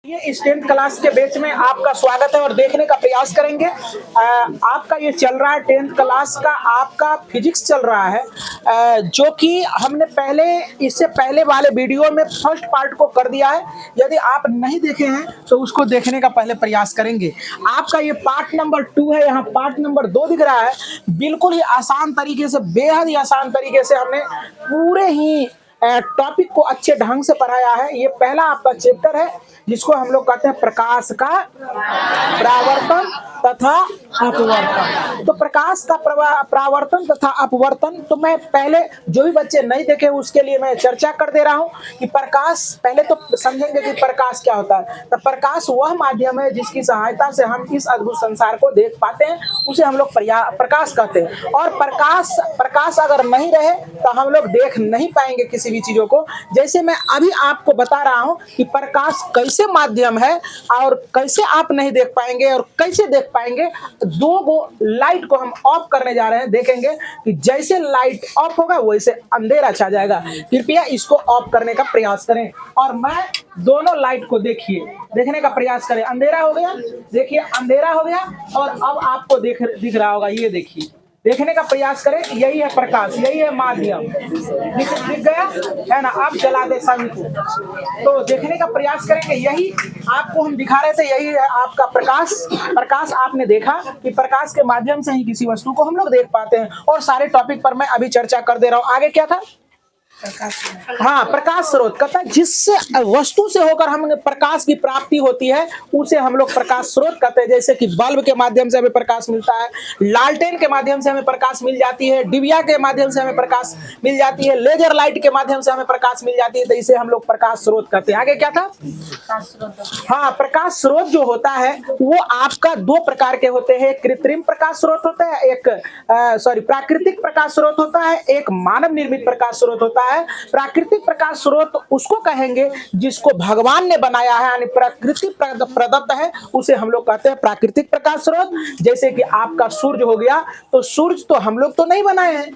ये इस 10th class के बैच में आपका स्वागत है और देखने का प्रयास करेंगे। आपका ये चल रहा है 10th क्लास का आपका फिजिक्स चल रहा है, जो कि हमने पहले इससे पहले वाले वीडियो में फर्स्ट पार्ट को कर दिया है। यदि आप नहीं देखे हैं तो उसको देखने का पहले प्रयास करेंगे। आपका ये पार्ट नंबर 2 है, यहाँ पार्ट नंबर 2 दिख रहा है। बिल्कुल ही आसान तरीके से, बेहद ही आसान तरीके से हमने पूरे ही टॉपिक को अच्छे ढंग से पढ़ाया है। ये पहला आपका चैप्टर है जिसको हम लोग कहते हैं प्रकाश का परावर्तन तथा अपवर्तन। तो प्रकाश का परावर्तन तथा अपवर्तन, तो मैं पहले जो भी बच्चे नहीं देखे उसके लिए मैं चर्चा कर दे रहा हूं कि प्रकाश, पहले तो समझेंगे कि प्रकाश क्या होता है। तो प्रकाश वह माध्यम है जिसकी सहायता से हम इस अद्भुत संसार को देख पाते हैं, उसे हम लोग प्रकाश कहते हैं। और प्रकाश अगर नहीं रहे तो हम लोग देख नहीं पाएंगे किसी भी चीजों को। जैसे मैं अभी आपको बता रहा हूं कि प्रकाश कैसे माध्यम है और कैसे आप नहीं देख पाएंगे और कैसे देख पाएंगे। दो गो लाइट को हम ऑफ करने जा रहे हैं। देखेंगे कि जैसे लाइट ऑफ होगा वैसे अंधेरा छा जाएगा। कृपया इसको ऑफ करने का प्रयास करें और मैं दोनों लाइट को देखने का प्रयास करें। अंधेरा हो गया, देखिए अंधेरा हो गया और अब आपको दिख रहा होगा। ये देखिए, देखने का प्रयास करें। यही है प्रकाश, यही है माध्यम। दिख गया है ना। अब जला दे सभी को, तो देखने का प्रयास करेंगे। यही आपको हम दिखा रहे थे, यही है आपका प्रकाश। आपने देखा कि प्रकाश के माध्यम से ही किसी वस्तु को हम लोग देख पाते हैं। और सारे टॉपिक पर मैं अभी चर्चा कर दे रहा हूँ। आगे क्या था? हाँ, प्रकाश स्रोत कहता है जिससे वस्तु से होकर हमें प्रकाश की प्राप्ति होती है, उसे हम लोग प्रकाश स्रोत कहते हैं। जैसे कि बल्ब के माध्यम से हमें प्रकाश मिलता है, लालटेन के माध्यम से हमें प्रकाश मिल जाती है, डिबिया के माध्यम से हमें प्रकाश मिल जाती है, लेजर लाइट के माध्यम से हमें प्रकाश मिल जाती है। तो इसे हम लोग प्रकाश स्रोत कहते हैं। आगे क्या था? हाँ, प्रकाश स्रोत जो होता है वो आपका दो प्रकार के होते हैं। कृत्रिम प्रकाश स्रोत होता है, प्राकृतिक प्रकाश स्रोत होता है, एक मानव निर्मित प्रकाश स्रोत होता है। प्राकृतिक प्रकाश स्रोत उसको कहेंगे जिसको भगवान ने बनाया है, यानी प्रकृति प्रदत्त है, उसे हम लोग कहते हैं प्राकृतिक प्रकाश स्रोत। जैसे कि आपका सूर्य हो गया, तो सूर्य तो हम लोग तो नहीं बनाए हैं,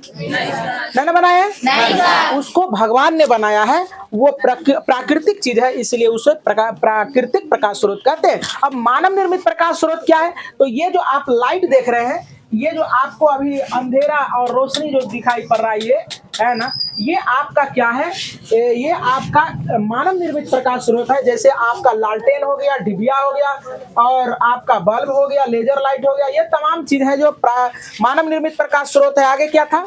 नहीं बनाए हैं, उसको भगवान ने बनाया है। वो प्राकृतिक चीज है, इसलिए उसे प्राकृतिक प्रकाश स्रोत कहते हैं। अब मानव निर्मित प्रकाश स्रोत क्या है? तो ये जो आप लाइट देख रहे हैं, ये जो आपको अभी अंधेरा और रोशनी जो दिखाई पड़ रहा है, ये है ना, ये आपका क्या है? ये आपका मानव निर्मित प्रकाश स्रोत है। जैसे आपका लालटेन हो गया, डिबिया हो गया और आपका बल्ब हो गया, लेजर लाइट हो गया, ये तमाम चीज है जो मानव निर्मित प्रकाश स्रोत है। आगे क्या था?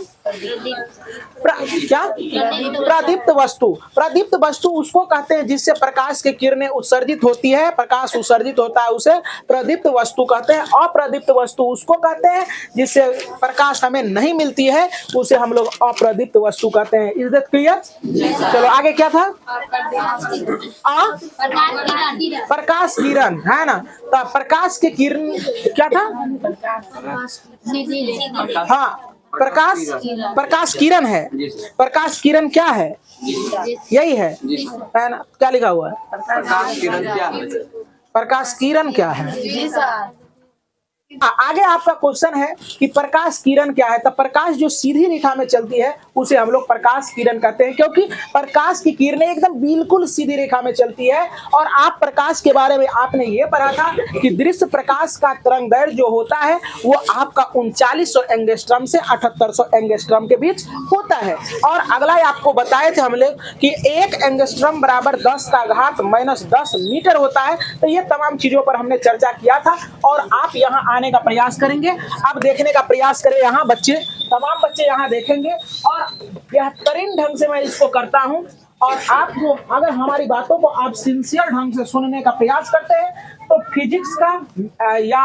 प्रदीप्त वस्तु। प्रदीप्त वस्तु उसको कहते हैं जिससे प्रकाश की किरणें उत्सर्जित होती है, प्रकाश उत्सर्जित होता है, उसे प्रदीप्त वस्तु कहते हैं। अप्रदीप्त वस्तु उसको कहते हैं जिससे प्रकाश हमें नहीं मिलती है, उसे हम लोग अप्रदीप्त वस्तु कहते हैं। Is that clear? चलो आगे क्या था? प्रकाश किरण, है ना। तो प्रकाश की किरण क्या था? हाँ, प्रकाश किरण है। प्रकाश किरण क्या है? यही है ना। क्या लिखा हुआ है? प्रकाश किरण क्या है? प्रकाश किरण क्या है? आगे आपका क्वेश्चन है कि प्रकाश किरण क्या है। तो प्रकाश जो सीधी रेखा में चलती है उसे हम लोग प्रकाश किरण कहते हैं, क्योंकि प्रकाश की किरणें एकदम बिल्कुल सीधी रेखा में चलती है। और आप प्रकाश के बारे में आपने ये पढ़ा था कि दृश्य प्रकाश का तरंगदैर्घ्य जो होता है वो आपका 3900 एंगस्ट्रॉम से 7800 एंगस्ट्रॉम के बीच होता है। और अगला आपको बताए थे हम लोग कि 1 एंगस्ट्रॉम बराबर 10⁻⁻10 मीटर होता है। तो ये तमाम चीजों पर हमने चर्चा किया था और आप यहाँ आने का प्रयास करेंगे। अब देखने का प्रयास करें, यहाँ बच्चे, तमाम बच्चे यहाँ देखेंगे और बेहतरीन ढंग से मैं इसको करता हूँ। और आपको अगर हमारी बातों को आप सिंसियर ढंग से सुनने का प्रयास करते हैं तो फिजिक्स का या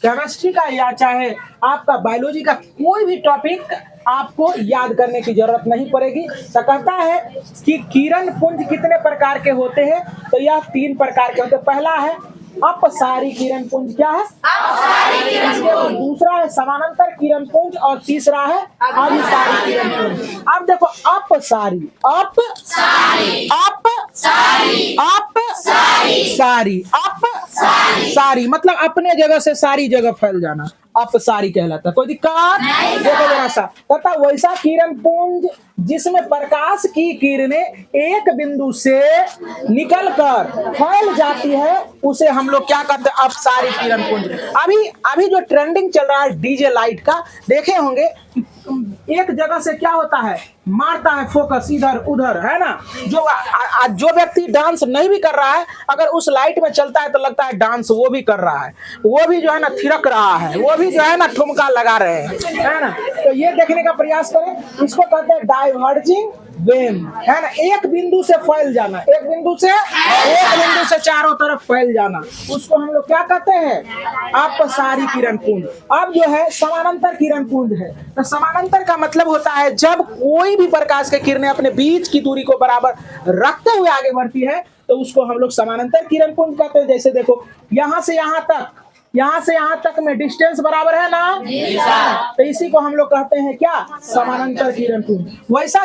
केमिस्ट्री का या चाहे आपका बायोलॉजी का कोई भी टॉपिक आपको याद करने की जरूरत नहीं पड़ेगी। तो कहता है कि किरण पुंज कितने प्रकार के होते हैं? तो यह 3 प्रकार के होते हैं। पहला है अपसारी किरण पुंज। क्या है? अपसारी किरण पुंज। दूसरा है समानांतर किरण पुंज और तीसरा है अभिसारी किरण पुंज। अब देखो, सारी मतलब अपने जगह से सारी जगह फैल जाना। अपसारी कहलाता है। कोई दिक्कत? देखो जरा सा, तथा वैसा किरण पुंज जिसमें प्रकाश की किरणें एक बिंदु से निकलकर फैल जाती है उसे हम लोग क्या कहते हैं? अपसारी किरण पुंज। अभी अभी जो ट्रेंडिंग चल रहा है डीजे लाइट का, देखे होंगे एक जगह से क्या होता है, मारता है फोकस इधर उधर, है ना। जो व्यक्ति डांस नहीं भी कर रहा है, अगर उस लाइट में चलता है तो लगता है डांस वो भी कर रहा है, वो भी जो है ना थिरक रहा है, वो भी जो है ना ठुमका लगा रहे हैं, है ना। तो ये देखने का प्रयास करें, इसको कहते हैं डाइवर्जिंग बेम, है ना। एक बिंदु से फैल जाना, एक बिंदु से चारों तरफ फैल जाना, उसको हम लोग क्या कहते हैं? अपसारी किरण पुंज। अब जो है समानांतर किरण पुंज है। तो समानांतर का मतलब होता है जब कोई भी प्रकाश की किरणें अपने बीच की दूरी को बराबर रखते हुए आगे बढ़ती है तो उसको हम लोग समानांतर किरण पुंज कहते हैं। जैसे देखो, यहाँ से यहाँ तक में डिस्टेंस बराबर है ना, तो इसी को हम लोग कहते हैं क्या? समानांतर किरण पुंज। वैसा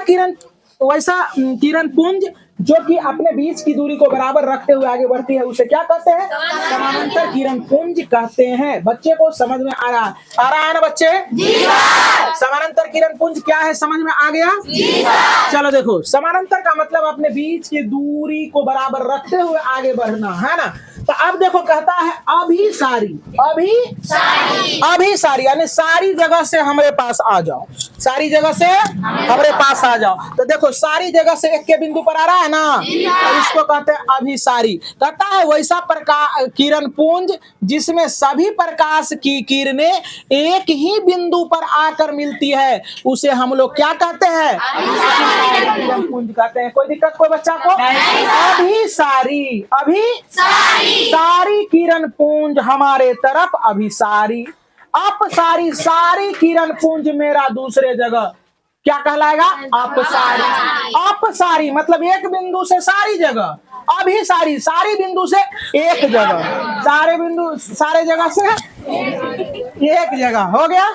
किरण पुंज जो कि अपने बीच की दूरी को बराबर रखते हुए आगे बढ़ती है उसे क्या कहते हैं? समानांतर किरण पुंज कहते हैं। बच्चे को समझ में आ रहा है ना बच्चे? समानांतर किरण पुंज क्या है, समझ में आ गया? चलो देखो, समानांतर का मतलब अपने बीच की दूरी को बराबर रखते हुए आगे बढ़ना, है ना। तो अब देखो कहता है अभिसारी यानी सारी जगह से हमारे पास आ जाओ, सारी जगह से हमारे पास आ जाओ। तो देखो सारी जगह से एक के बिंदु पर आ रहा है ना, तो इसको कहते हैं अभिसारी। कहता है वैसा प्रकाश किरण पुंज जिसमें सभी प्रकाश की किरणें एक ही बिंदु पर आकर मिलती है उसे हम लोग क्या कहते हैं? किरण पुंज कहते हैं। कोई दिक्कत कोई बच्चा को? अभिसारी सारी किरण पुंज हमारे तरफ अभिसारी। अपसारी सारी किरण पुंज मेरा दूसरे जगह क्या कहलाएगा? अपसारी मतलब एक बिंदु से सारी जगह, अभिसारी सारी बिंदु से एक जगह, सारे जगह से एक जगह। हो गया?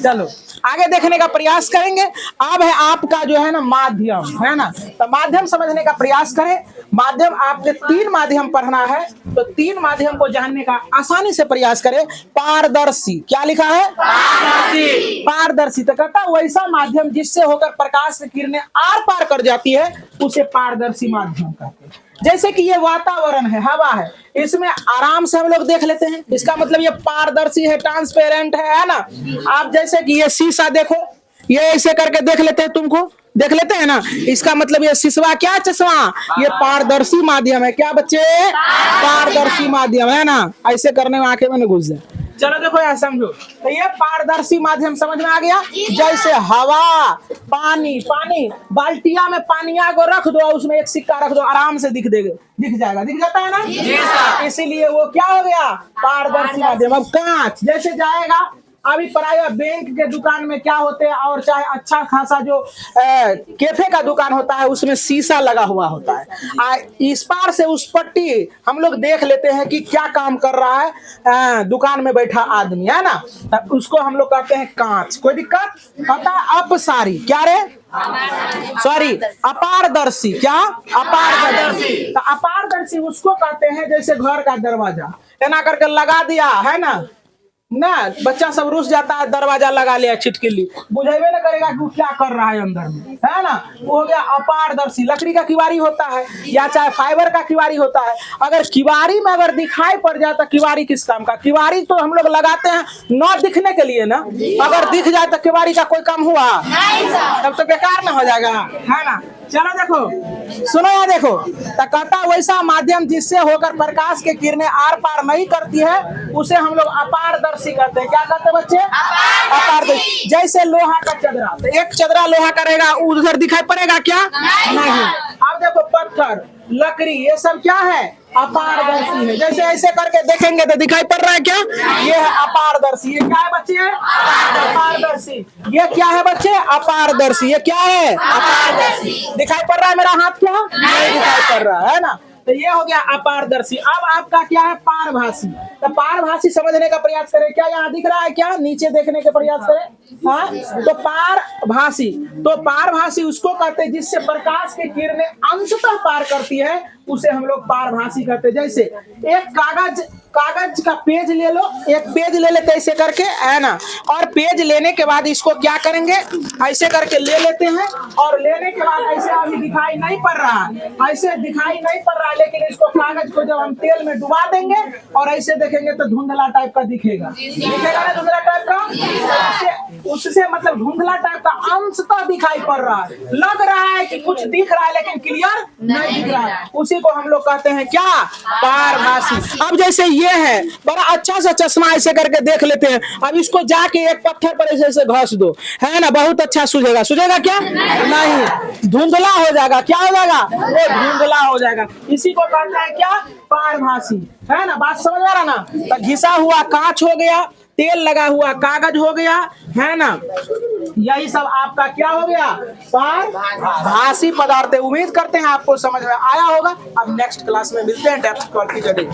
चलो आगे देखने का प्रयास करेंगे। अब है आपका जो है ना माध्यम, है ना। तो माध्यम समझने का प्रयास करें। माध्यम आपने 3 माध्यम पढ़ना है, तो 3 माध्यम को जानने का आसानी से प्रयास करें। पारदर्शी, क्या लिखा है? पारदर्शी। तो कहता है वैसा माध्यम जिससे होकर प्रकाश की किरणें आर पार कर जाती है उसे पारदर्शी माध्यम कहते हैं। जैसे कि ये वातावरण है, हवा है, इसमें आराम से हम लोग देख लेते हैं, इसका मतलब ये पारदर्शी है, ट्रांसपेरेंट है ना। आप जैसे कि ये शीशा देखो, ये ऐसे करके देख लेते हैं, तुमको देख लेते हैं ना, इसका मतलब ये शीशा क्या चश्मा, ये पारदर्शी माध्यम है। क्या बच्चे? पारदर्शी माध्यम है ना। ऐसे करने में आंखें में न घुस जाए। चलो देखो यार समझो, तो ये पारदर्शी माध्यम समझ में आ गया। जैसे हवा, पानी बाल्टिया में पानिया को रख दो, उसमें एक सिक्का रख दो, आराम से दिख जाएगा, दिख जाता है ना। इसीलिए वो क्या हो गया? पारदर्शी माध्यम। अब कांच जैसे जाएगा, अभी प्राइवेट बैंक के दुकान में क्या होते हैं, और चाहे अच्छा खासा जो कैफे का दुकान होता है उसमें शीशा लगा हुआ होता है। इस पार से उस पट्टी हम लोग देख लेते हैं कि क्या काम कर रहा है दुकान में बैठा आदमी, है ना। उसको हम लोग कहते हैं कांच। कोई दिक्कत? पता? अपसारी क्या रे? सॉरी, अपारदर्शी। क्या? अपारदर्शी। तो अपारदर्शी उसको कहते हैं जैसे घर का दरवाजा एना करके लगा दिया, है ना, बच्चा सब रुस जाता है, दरवाजा लगा लिया छिटकिली, बुझेबे न करेगा कि क्या कर रहा है अंदर में, है ना। वो हो गया अपारदर्शी। लकड़ी का किवारी होता है या चाहे फाइबर का किवारी होता है, अगर किवारी में अगर दिखाई पड़ जाता, किवारी किस काम का? किवारी तो हम लोग लगाते हैं न दिखने के लिए ना, अगर दिख जाए तो किवारी का कोई काम हुआ? तब तो बेकार ना हो जाएगा, है ना। चलो देखो, सुनो या देखो, तो कहता वैसा माध्यम जिससे होकर प्रकाश की किरणें आर पार नहीं करती है उसे हम लोग अपारदर्शी कहते हैं। क्या कहते हैं बच्चे? अपारदर्शी। जैसे लोहा का चदरा, तो एक चदरा लोहा का रहेगा, उधर दिखाई पड़ेगा क्या? नहीं। अब देखो पत्थर, लकड़ी, ये सब क्या है? अपारदर्शी है। जैसे ऐसे करके देखेंगे तो दिखाई पड़ रहा है क्या? ये है अपारदर्शी। ये क्या है बच्चे? अपारदर्शी। ये क्या है बच्चे? अपारदर्शी। ये क्या है? अपारदर्शी। दिखाई पड़ रहा है मेरा हाथ? क्या नहीं दिखाई पड़ रहा है ना। तो ये हो गया अपारदर्शी। अब आपका क्या है? पारभासी। तो पारभासी समझने का प्रयास करें। क्या यहाँ दिख रहा है क्या? नीचे देखने का प्रयास करें। हाँ, तो पारभासी उसको कहते हैं जिससे प्रकाश की किरणें अंशतः पार करती है उसे हम लोग पारभासी कहते हैं। जैसे एक कागज का पेज ले लो, एक पेज ले लेते ऐसे करके, है ना, और पेज लेने के बाद इसको क्या करेंगे, ऐसे करके ले लेते हैं, और लेने के बाद ऐसे अभी दिखाई नहीं पड़ रहा है, ऐसे दिखाई नहीं पड़ रहा है, लेकिन इसको कागज को जब हम तेल में डुबा देंगे और ऐसे देखेंगे तो धुंधला टाइप का दिखेगा, दिखेगा ना धुंधला टाइप का। उससे मतलब धुंधला टाइप का अंश तो दिखाई पड़ रहा है, लग रहा है कि कुछ दिख रहा है लेकिन क्लियर नहीं दिख रहा है, उसी को हम लोग कहते हैं क्या, पारभासी। अब जैसे ये है, बड़ा अच्छा सा चश्मा ऐसे करके देख लेते हैं, अब इसको जाके एक पत्थर पर ऐसे ऐसे घस दो, है ना, बहुत अच्छा सूझेगा, सूझेगा क्या, नहीं, धुंधला हो जाएगा, क्या हो जाएगा, वो धुंधला हो जाएगा, इसी को कहते हैं क्या, पारभासी, है ना, बात समझ आ रहा ना। तो घिसा हुआ कांच हो गया, तेल लगा हुआ कागज हो गया, है ना, यही सब आपका क्या हो गया, पारभासी पदार्थ है। उम्मीद करते हैं आपको समझ में आया होगा। अब नेक्स्ट क्लास में मिलते हैं डेप्थ क्वालिटी।